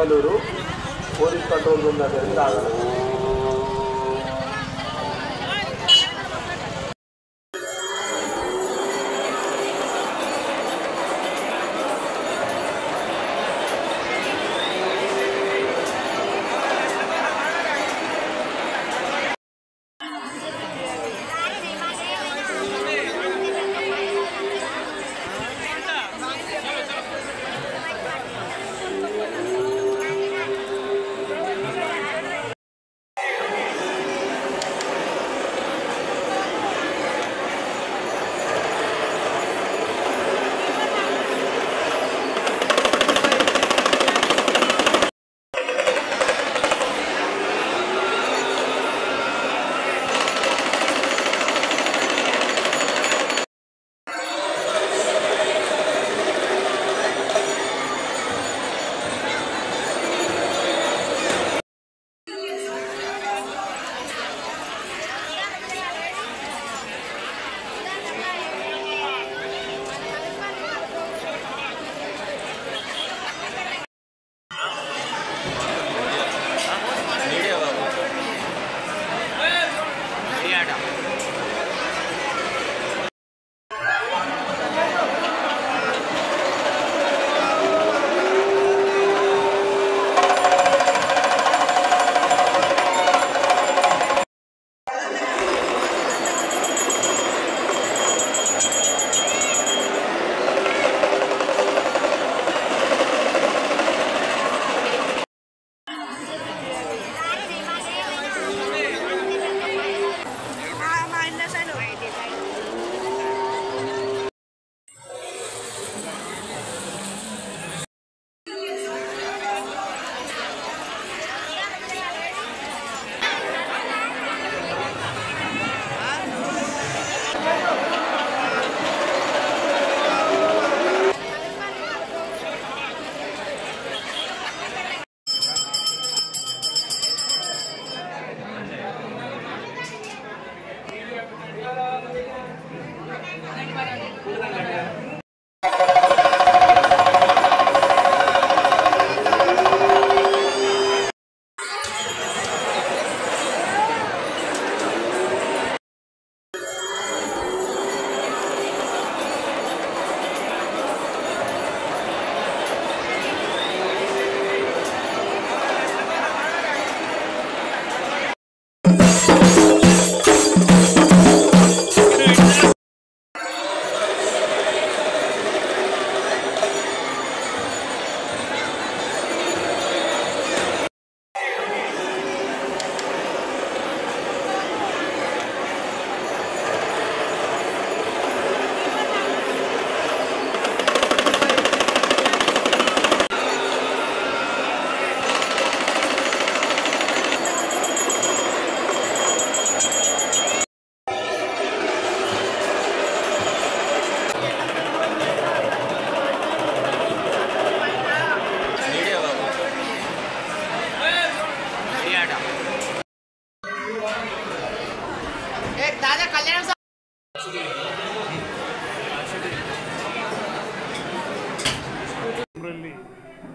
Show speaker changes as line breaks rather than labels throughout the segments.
Mangaluru police control room దగ్గరికి రాగలరు.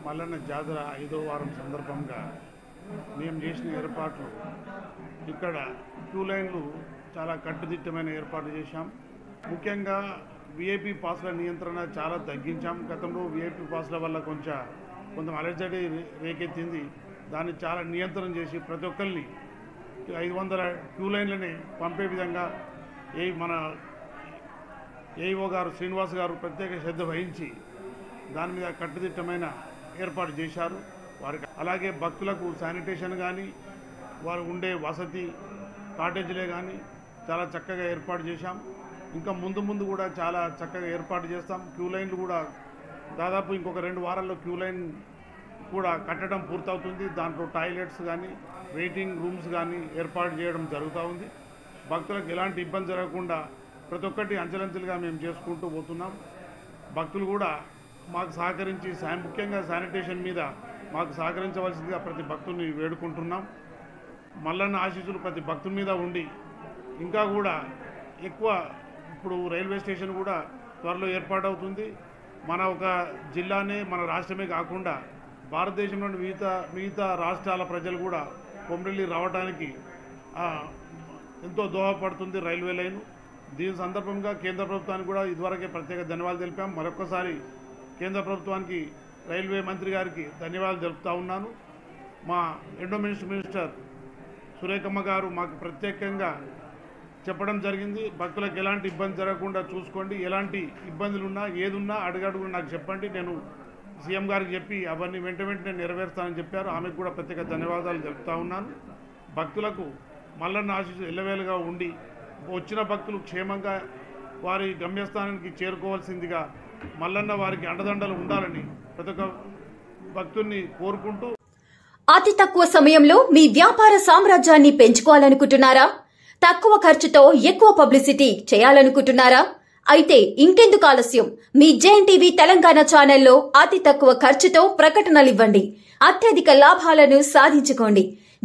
మల్లన్న జాతర 5వ వారం సందర్భంగా మేము చేసిన ఏర్పాట్లు ఇక్కడ క్యూ లైన్లు చాలా కట్టుదిట్టమైన ఏర్పాట్లు చేశాం. ముఖ్యంగా విఐపి పాస్ల నియంత్రణ చాలా తగ్గించాం. గతంలో విఐపి పాస్ల వల్ల కొంచెం అలర్జీ రేకెత్తింది. దాన్ని చాలా నియంత్రణ చేసి ప్రతి ఒక్కరిని 500 క్యూ లైన్లని పంపే విధంగా మన ఏఈఓ గారు శ్రీనివాస్ గారు ప్రత్యేక శ్రద్ధ వహించి దాని మీద కట్టుదిట్టమైన ఏర్పాటు చేశారు. వారికి అలాగే భక్తులకు శానిటేషన్ కానీ వారు ఉండే వసతి కాటేజీలే కానీ చాలా చక్కగా ఏర్పాటు చేశాం. ఇంకా ముందు కూడా చాలా చక్కగా ఏర్పాటు చేస్తాం. క్యూ లైన్లు కూడా దాదాపు ఇంకొక 2 వారాల్లో క్యూ లైన్ కూడా కట్టడం పూర్తవుతుంది. దాంట్లో టాయిలెట్స్ కానీ వెయిటింగ్ రూమ్స్ కానీ ఏర్పాటు చేయడం జరుగుతూ ఉంది. భక్తులకు ఎలాంటి ఇబ్బంది జరగకుండా ప్రతి ఒక్కటి అంచెలంచెలుగా మేము చేసుకుంటూ పోతున్నాం. భక్తులు కూడా మాకు సహకరించి ముఖ్యంగా శానిటేషన్ మీద మాకు సహకరించవలసిందిగా ప్రతి భక్తుల్ని వేడుకుంటున్నాం. మల్లన్న ఆశీస్సులు ప్రతి భక్తుల మీద ఉండి ఇంకా కూడా ఎక్కువ ఇప్పుడు రైల్వే స్టేషన్ కూడా త్వరలో ఏర్పాటవుతుంది. మన ఒక జిల్లానే మన రాష్ట్రమే కాకుండా భారతదేశంలోని మిగతా రాష్ట్రాల ప్రజలు కూడా కొమ్రెల్లి రావడానికి ఎంతో దోహదపడుతుంది రైల్వే లైను. దీని సందర్భంగా కేంద్ర ప్రభుత్వానికి కూడా ఇదివరకే ప్రత్యేక ధన్యవాదాలు తెలిపాం. మరొకసారి కేంద్ర ప్రభుత్వానికి రైల్వే మంత్రి గారికి ధన్యవాదాలు తెలుపుతా ఉన్నాను. మా ఎండోమెంట్స్ మినిస్టర్ సురేఖమ్మ గారు మాకు ప్రత్యేకంగా చెప్పడం జరిగింది. భక్తులకు ఎలాంటి ఇబ్బంది జరగకుండా చూసుకోండి, ఎలాంటి ఇబ్బందులున్నా ఏదున్నా అడుగడుగునా నాకు చెప్పండి, నేను సీఎం గారికి చెప్పి అవన్నీ వెంటనే నెరవేరుస్తానని చెప్పారు. ఆమెకు కూడా ప్రత్యేక ధన్యవాదాలు తెలుపుతా ఉన్నాను. భక్తులకు మల్లన్న ఆశీస్సు ఎల్లవేళగా ఉండి వచ్చిన భక్తులు క్షేమంగా వారి గమ్యస్థానానికి చేరుకోవాల్సిందిగా మల్లన్న వారికి అండదండలు ఉండాలని ప్రతి ఒక్క భక్తుల్ని కోరుకుంటూ.
అతి తక్కువ సమయంలో మీ వ్యాపార సామ్రాజ్యాన్ని పెంచుకోవాలనుకుంటున్నారా? తక్కువ ఖర్చుతో ఎక్కువ పబ్లిసిటీ చేయాలనుకుంటున్నారా? అయితే ఇంకెందుకు ఆలస్యం? మీ జేఎన్టీవీ తెలంగాణ ఛానల్లో అతి తక్కువ ఖర్చుతో ప్రకటనలివ్వండి. అత్యధిక లాభాలను సాధించుకోండి.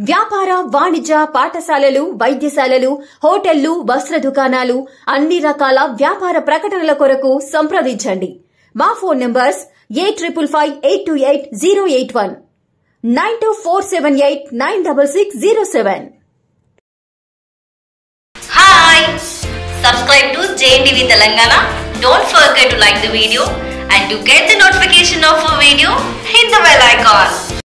వ్యాపార, వాణిజ్య, పాఠశాలలు, వైద్యశాలలు, హోటళ్లు, వస్త్ర దుకాణాలు, అన్ని రకాల వ్యాపార ప్రకటనల కొరకు సంప్రదించండి. మా phone numbers 8558288081 9247896607.
Hi! Subscribe to JNTV Telangana. Don't forget to like the video and to get the notification of a video, hit the bell icon.